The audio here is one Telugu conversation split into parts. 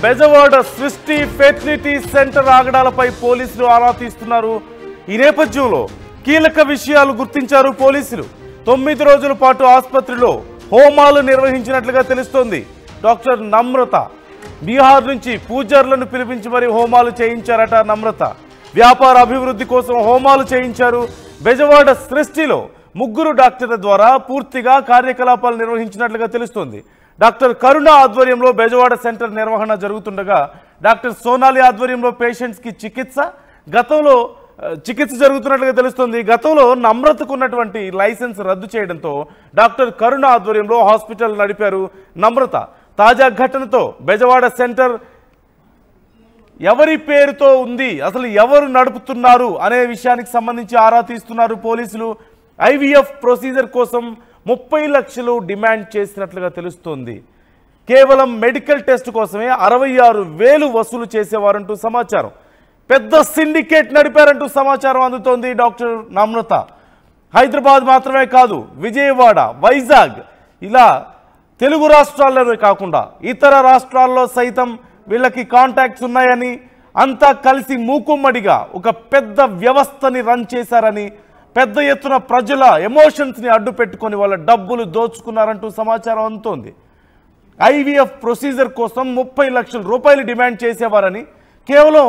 బెజవాడ సృష్టి ఫెర్టిలిటీ సెంటర్ ఆగడాలపై పోలీసులు ఆరా తీస్తున్నారు. ఈ నేపథ్యంలో కీలక విషయాలు గుర్తించారు పోలీసులు. 9 రోజుల పాటు ఆసుపత్రిలో హోమాలు నిర్వహించినట్లుగా తెలుస్తోంది. డాక్టర్ నమ్రత బీహార్ నుంచి పూజారులను పిలిపించి మరీ హోమాలు చేయించారట. నమ్రత వ్యాపార అభివృద్ధి కోసం హోమాలు చేయించారు. బెజవాడ సృష్టిలో 3 డాక్టర్ల ద్వారా పూర్తిగా కార్యకలాపాలు నిర్వహించినట్లుగా తెలుస్తోంది. డాక్టర్ కరుణ ఆధ్వర్యంలో బెజవాడ సెంటర్ నిర్వహణ జరుగుతుండగా డాక్టర్ సోనాలి ఆధ్వర్యంలో పేషెంట్స్కి చికిత్స జరుగుతున్నట్లుగా తెలుస్తుంది. గతంలో నమ్రతకు ఉన్నటువంటి లైసెన్స్ రద్దు చేయడంతో డాక్టర్ కరుణ ఆధ్వర్యంలో హాస్పిటల్ నడిపారు నమ్రత. తాజా ఘటనతో బెజవాడ సెంటర్ ఎవరి పేరుతో ఉంది, అసలు ఎవరు నడుపుతున్నారు అనే విషయానికి సంబంధించి ఆరా తీస్తున్నారు పోలీసులు. IVF ప్రొసీజర్ కోసం 30 లక్షలు డిమాండ్ చేసినట్లుగా తెలుస్తోంది. కేవలం మెడికల్ టెస్ట్ కోసమే 66,000 వసూలు చేసేవారంటూ సమాచారం. పెద్ద సిండికేట్ నడిపారంటూ సమాచారం అందుతోంది. డాక్టర్ నమ్రత హైదరాబాద్ మాత్రమే కాదు, విజయవాడ, వైజాగ్ ఇలా తెలుగు రాష్ట్రాల్లోనే కాకుండా ఇతర రాష్ట్రాల్లో సైతం వీళ్ళకి కాంటాక్ట్స్ ఉన్నాయని, అంతా కలిసి మూకుమ్మడిగా ఒక పెద్ద వ్యవస్థని రన్ చేశారని, పెద్ద ఎత్తున ప్రజల ఎమోషన్స్ని అడ్డు పెట్టుకొని వాళ్ళ డబ్బులు దోచుకున్నారంటూ సమాచారం అందుతోంది. IVF ప్రొసీజర్ కోసం 30 లక్షల రూపాయలు డిమాండ్ చేసేవారని, కేవలం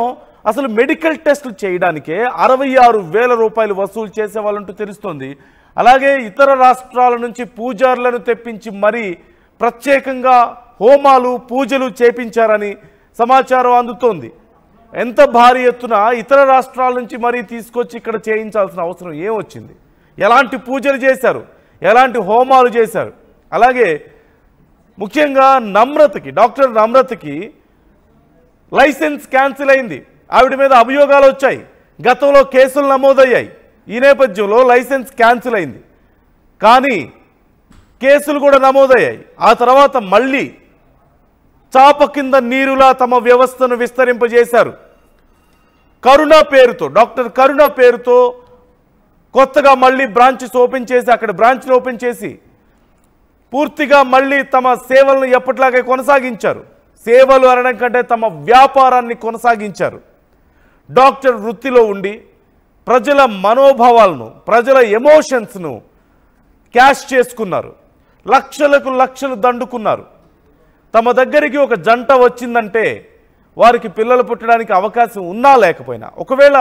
అసలు మెడికల్ టెస్టులు చేయడానికే 66,000 రూపాయలు వసూలు చేసేవాళ్ళంటూ తెలుస్తోంది. అలాగే ఇతర రాష్ట్రాల నుంచి పూజారులను తెప్పించి మరీ ప్రత్యేకంగా హోమాలు పూజలు చేపించారని సమాచారం అందుతోంది. ఎంత భారీ ఎత్తున ఇతర రాష్ట్రాల నుంచి మరీ తీసుకొచ్చి ఇక్కడ చేయించాల్సిన అవసరం ఏమొచ్చింది? ఎలాంటి పూజలు చేశారు, ఎలాంటి హోమాలు చేశారు? అలాగే ముఖ్యంగా డాక్టర్ నమ్రతకి లైసెన్స్ క్యాన్సిల్ అయింది. ఆవిడ మీద అభియోగాలు వచ్చాయి, గతంలో కేసులు నమోదయ్యాయి. ఈ నేపథ్యంలో లైసెన్స్ క్యాన్సిల్ అయింది, కానీ కేసులు కూడా నమోదయ్యాయి. ఆ తర్వాత మళ్ళీ చాప కింద నీరులా తమ వ్యవస్థను విస్తరింపజేశారు. డాక్టర్ కరుణ పేరుతో కొత్తగా మళ్ళీ బ్రాంచెస్ ఓపెన్ చేసి, అక్కడ బ్రాంచ్లు ఓపెన్ చేసి పూర్తిగా మళ్ళీ తమ సేవలను ఎప్పటిలాగే కొనసాగించారు. సేవలు అనడం కంటే తమ వ్యాపారాన్ని కొనసాగించారు. డాక్టర్ వృత్తిలో ఉండి ప్రజల మనోభావాలను, ప్రజల ఎమోషన్స్ను క్యాష్ చేసుకున్నారు. లక్షలకు లక్షలు దండుకున్నారు. తమ దగ్గరికి ఒక జంట వచ్చిందంటే వారికి పిల్లలు పుట్టడానికి అవకాశం ఉన్నా లేకపోయినా, ఒకవేళ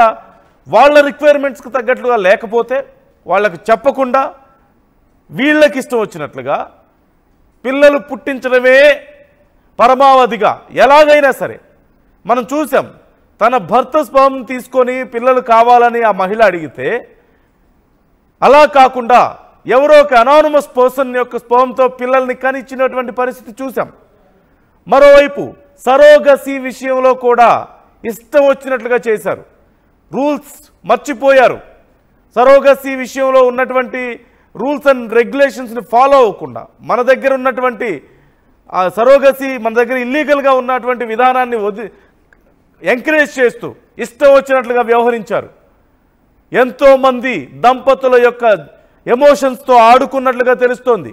వాళ్ళ రిక్వైర్మెంట్స్కి తగ్గట్లుగా లేకపోతే వాళ్ళకు చెప్పకుండా వీళ్ళకి ఇష్టం వచ్చినట్లుగా పిల్లలు పుట్టించడమే పరమావధిగా ఎలాగైనా సరే మనం చూసాం. తన భర్త స్పర్మ్ తీసుకొని పిల్లలు కావాలని ఆ మహిళ అడిగితే, అలా కాకుండా ఎవరో ఒక అనానిమస్ పర్సన్ యొక్క స్పర్మ్తో పిల్లల్ని కనిచ్చినటువంటి పరిస్థితి చూసాం. మరోవైపు సరోగసీ విషయంలో కూడా ఇష్టం వచ్చినట్లుగా చేశారు. రూల్స్ మర్చిపోయారు. సరోగసీ విషయంలో ఉన్నటువంటి రూల్స్ అండ్ రెగ్యులేషన్స్ని ఫాలో అవ్వకుండా మన దగ్గర ఉన్నటువంటి సరోగసీ, మన దగ్గర ఇల్లీగల్గా ఉన్నటువంటి విధానాన్ని ఎంకరేజ్ చేస్తూ ఇష్టం వచ్చినట్లుగా వ్యవహరించారు. ఎంతోమంది దంపతుల యొక్క ఎమోషన్స్తో ఆడుకున్నట్లుగా తెలుస్తోంది.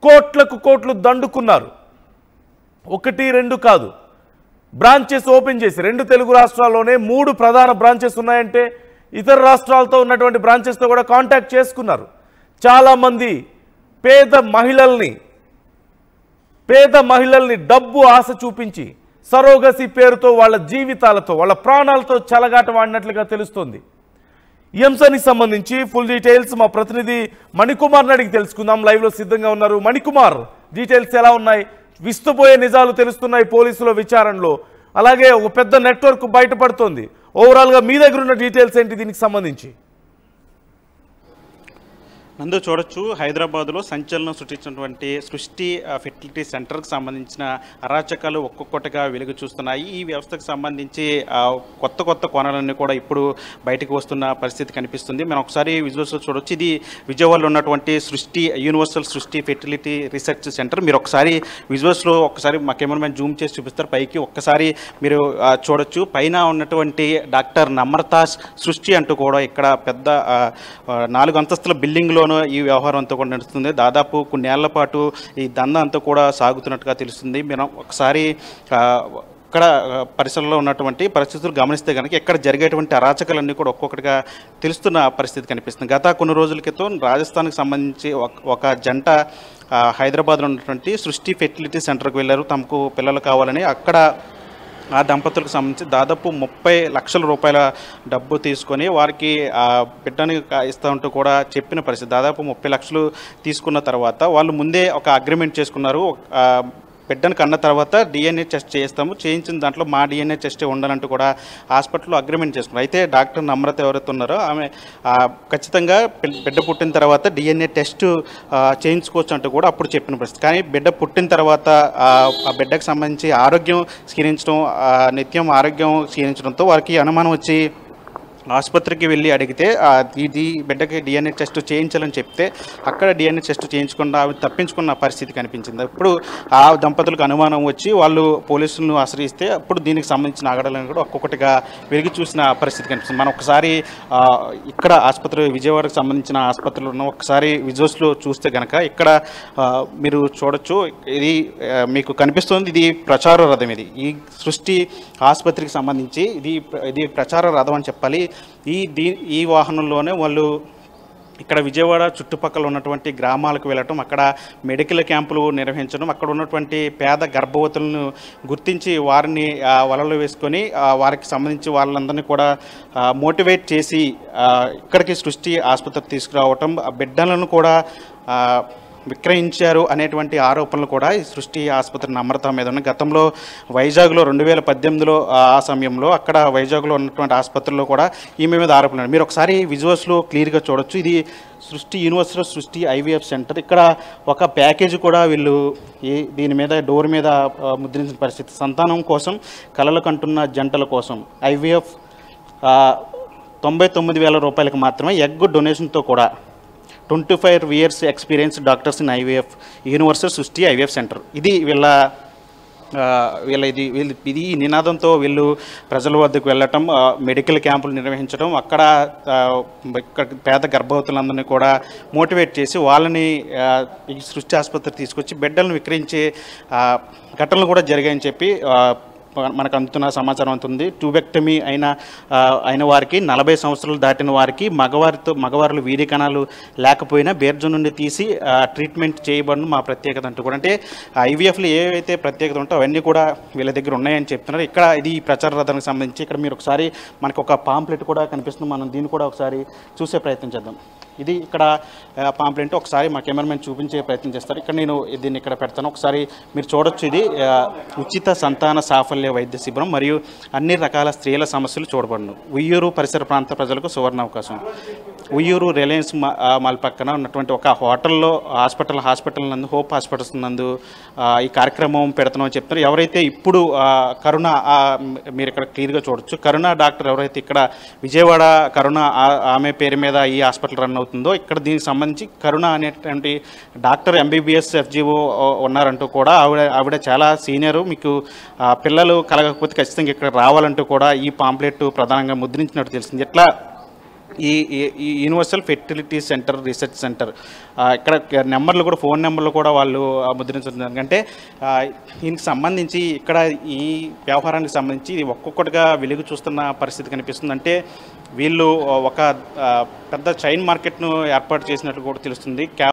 కోట్లకు కోట్లు దండుకున్నారు. 1, 2 కాదు, బ్రాంచెస్ ఓపెన్ చేసి 2 తెలుగు రాష్ట్రాల్లోనే 3 ప్రధాన బ్రాంచెస్ ఉన్నాయంటే ఇతర రాష్ట్రాలతో ఉన్నటువంటి బ్రాంచెస్తో కూడా కాంటాక్ట్ చేసుకున్నారు. చాలామంది పేద మహిళల్ని డబ్బు ఆశ చూపించి సరోగసి పేరుతో వాళ్ళ జీవితాలతో, వాళ్ళ ప్రాణాలతో చెలగాటమాడినట్లుగా తెలుస్తోంది. ఈ అంశానికి సంబంధించి ఫుల్ డీటెయిల్స్ మా ప్రతినిధి మణికుమార్ని అడిగి తెలుసుకుందాం. లైవ్లో సిద్ధంగా ఉన్నారు. మణికుమార్, డీటెయిల్స్ ఎలా ఉన్నాయి? విస్తుపోయే నిజాలు తెలుస్తున్నాయి పోలీసుల విచారణలో. అలాగే ఒక పెద్ద నెట్వర్క్ బయటపడుతోంది. ఓవరాల్గా మీ దగ్గర ఉన్న డీటెయిల్స్ ఏంటి దీనికి సంబంధించి? నందు చూడొచ్చు, హైదరాబాద్లో సంచలనం సృష్టించినటువంటి సృష్టి ఫెర్టిలిటీ సెంటర్కి సంబంధించిన అరాచకాలు ఒక్కొక్కటిగా వెలుగు చూస్తున్నాయి. ఈ వ్యవస్థకు సంబంధించి కొత్త కోణాలన్నీ కూడా ఇప్పుడు బయటకు వస్తున్న పరిస్థితి కనిపిస్తుంది. మనం ఒకసారి విజువల్స్లో చూడొచ్చు. ఇది విజయవాడలో ఉన్నటువంటి యూనివర్సల్ సృష్టి ఫెర్టిలిటీ రీసెర్చ్ సెంటర్. మీరు ఒకసారి విజువల్స్లో ఒకసారి మా కెమెరామెన్ జూమ్ చేసి చూపిస్తారు. పైకి ఒక్కసారి మీరు చూడొచ్చు. పైన ఉన్నటువంటి డాక్టర్ నమ్రత సృష్టి అంటూ కూడా ఇక్కడ పెద్ద 4 అంతస్తుల బిల్డింగ్లో ముఠాలోనూ ఈ వ్యవహారం అంతా కూడా నడుస్తుంది. దాదాపు కొన్నేళ్ల పాటు ఈ దందా అంతా కూడా సాగుతున్నట్టుగా తెలుస్తుంది. మనం ఒకసారి ఇక్కడ పరిసరంలో ఉన్నటువంటి పరిస్థితులు గమనిస్తే కనుక ఇక్కడ జరిగేటువంటి అరాచకాలన్నీ కూడా ఒక్కొక్కటిగా తెలుస్తున్న పరిస్థితి కనిపిస్తుంది. గత కొన్ని రోజుల క్రితం రాజస్థాన్కి సంబంధించి ఒక జంట హైదరాబాద్లో ఉన్నటువంటి సృష్టి ఫెర్టిలిటీ సెంటర్కి వెళ్ళారు. తమకు పిల్లలు కావాలని. అక్కడ ఆ దంపతులకు సంబంధించి దాదాపు 30 లక్షల రూపాయల డబ్బు తీసుకొని వారికి బిడ్డని ఇస్తూ ఉంటూ కూడా చెప్పిన పరిస్థితి. దాదాపు 30 లక్షలు తీసుకున్న తర్వాత వాళ్ళు ముందే ఒక అగ్రిమెంట్ చేసుకున్నారు. బిడ్డను కన్న తర్వాత డిఎన్ఏ టెస్ట్ చేస్తాము, చేయించిన దాంట్లో మా డిఎన్ఏ టెస్టే ఉండాలంటూ కూడా హాస్పిటల్లో అగ్రిమెంట్ చేసుకున్నారు. అయితే డాక్టర్ నమ్రత ఎవరైతే ఉన్నారో ఆమె ఖచ్చితంగా బిడ్డ పుట్టిన తర్వాత డిఎన్ఏ టెస్ట్ చేయించుకోవచ్చు అంటూ కూడా అప్పుడు చెప్పిన పరిస్థితి. కానీ బిడ్డ పుట్టిన తర్వాత ఆ బిడ్డకు సంబంధించి ఆరోగ్యం క్షీణించడం, నిత్యం ఆరోగ్యం క్షీణించడంతో వారికి అనుమానం వచ్చి ఆసుపత్రికి వెళ్ళి అడిగితే ఇది బిడ్డకి డిఎన్ఏ టెస్ట్ చేయించాలని చెప్తే అక్కడ డిఎన్ఏ టెస్ట్ చేయించకుండా తప్పించుకున్న పరిస్థితి కనిపించింది. ఇప్పుడు ఆ దంపతులకు అనుమానం వచ్చి వాళ్ళు పోలీసులను ఆశ్రయిస్తే అప్పుడు దీనికి సంబంధించిన ఆగడాలను కూడా ఒక్కొక్కటిగా వెలిగి చూసిన పరిస్థితి కనిపిస్తుంది. మనం ఒకసారి ఇక్కడ ఆసుపత్రి విజయవాడకు సంబంధించిన ఆసుపత్రిలో ఉన్న ఒకసారి విజువల్స్లో చూస్తే కనుక ఇక్కడ మీరు చూడొచ్చు. ఇది మీకు కనిపిస్తుంది. ఇది ప్రచార రథం. ఈ సృష్టి ఆసుపత్రికి సంబంధించి ఇది ప్రచార రథం అని చెప్పాలి. ఈ వాహనంలోనే వాళ్ళు ఇక్కడ విజయవాడ చుట్టుపక్కల ఉన్నటువంటి గ్రామాలకు వెళ్ళటం, అక్కడ మెడికల్ క్యాంపులు నిర్వహించడం, అక్కడ ఉన్నటువంటి పేద గర్భవతులను గుర్తించి వారిని వలలో వేసుకొని వారికి సంబంధించి వాళ్ళందరినీ కూడా మోటివేట్ చేసి ఇక్కడికి సృష్టి ఆసుపత్రికి తీసుకురావటం, బిడ్డలను కూడా విక్రయించారు అనేటువంటి ఆరోపణలు కూడా ఈ సృష్టి ఆసుపత్రి నమ్రత మీద ఉన్నాయి. గతంలో వైజాగ్లో 2018లో ఆ సమయంలో అక్కడ వైజాగ్లో ఉన్నటువంటి ఆసుపత్రిలో కూడా ఈమె మీద ఆరోపణలు. మీరు ఒకసారి విజువల్స్లో క్లియర్గా చూడొచ్చు. ఇది సృష్టి యూనివర్సిటీ సృష్టి ఐవీఎఫ్ సెంటర్. ఇక్కడ ఒక ప్యాకేజీ కూడా వీళ్ళు దీని మీద డోర్ మీద ముద్రించిన పరిస్థితి. సంతానం కోసం కలలు కంటున్న జంటల కోసం ఐవీఎఫ్ 99,000 రూపాయలకు మాత్రమే ఎగ్ డొనేషన్తో కూడా 25 years experience doctors in IVF universal సృష్టి ఐవీఎఫ్ సెంటర్. ఇది ఇది నినాదంతో వీళ్ళు ప్రజల వద్దకు వెళ్ళటం, మెడికల్ క్యాంపులు నిర్వహించడం, అక్కడ పేద గర్భవతులందరినీ కూడా మోటివేట్ చేసి వాళ్ళని ఈ సృష్టి ఆసుపత్రికి తీసుకొచ్చి బిడ్డలను విక్రయించే ఘటనలు కూడా జరిగాయని చెప్పి మనకు అందుతున్న సమాచారం అవుతుంది. ట్యూబెక్టమీ అయిన వారికి, 40 సంవత్సరాలు దాటిన వారికి, మగవారిలో వీర్య కణాలు లేకపోయినా బేర్జు నుండి తీసి ట్రీట్మెంట్ చేయబడిన మా ప్రత్యేకత అంటూ కూడా. అంటే ఐవీఎఫ్లో ఏవైతే ప్రత్యేకత ఉంటో అవన్నీ కూడా వీళ్ళ దగ్గర ఉన్నాయని చెప్తున్నారు. ఇక్కడ ఇది ప్రచార రథానికి సంబంధించి ఇక్కడ మీరు ఒకసారి మనకు ఒక పాంప్లెట్ కూడా కనిపిస్తుంది. మనం దీన్ని కూడా ఒకసారి చూసే ప్రయత్నం చేద్దాం. ఇది ఇక్కడ పాంప్లెట్ ఒకసారి మా కెమెరామెన్ చూపించే ప్రయత్నం చేస్తారు. ఇక్కడ నేను దీన్ని ఇక్కడ పెడతాను. ఒకసారి మీరు చూడొచ్చు. ఇది ఉచిత సంతాన సాఫల్య వైద్య శిబిరం మరియు అన్ని రకాల స్త్రీల సమస్యలు చూడబడును. ఉయ్యూరు పరిసర ప్రాంత ప్రజలకు సువర్ణ అవకాశం. ఉయ్యూరు రిలయన్స్ మాల్ పక్కన ఉన్నటువంటి ఒక హోటల్లో హాస్పిటల్ నందు, హోప్ హాస్పిటల్స్ నందు ఈ కార్యక్రమం పెడుతున్నామని చెప్తున్నారు. ఎవరైతే ఇప్పుడు కరుణ మీరు ఇక్కడ క్లియర్గా చూడొచ్చు. కరుణ డాక్టర్ ఎవరైతే ఇక్కడ విజయవాడ కరుణ ఆమె పేరు మీద ఈ హాస్పిటల్ రన్ అవుతుందో, ఇక్కడ దీనికి సంబంధించి కరుణ అనేటువంటి డాక్టర్ MBBS FGO ఉన్నారంటూ కూడా ఆవిడ చాలా సీనియరు. మీకు పిల్లలు కలగకపోతే ఖచ్చితంగా ఇక్కడ రావాలంటూ కూడా ఈ పాంప్లెట్ ప్రధానంగా ముద్రించినట్టు తెలిసింది. ఎట్లా ఈ universal fertility centre research centre ఇక్కడ నెంబర్లు కూడా, ఫోన్ నెంబర్లు కూడా వాళ్ళు ముద్రించడం. అంటే దీనికి సంబంధించి ఇక్కడ ఈ వ్యవహారానికి సంబంధించి ఇది ఒక్కొక్కటిగా వెలుగు చూస్తున్న పరిస్థితి కనిపిస్తుంది. అంటే వీళ్ళు ఒక పెద్ద చైన్ మార్కెట్ను ఏర్పాటు చేసినట్లు కూడా తెలుస్తుంది.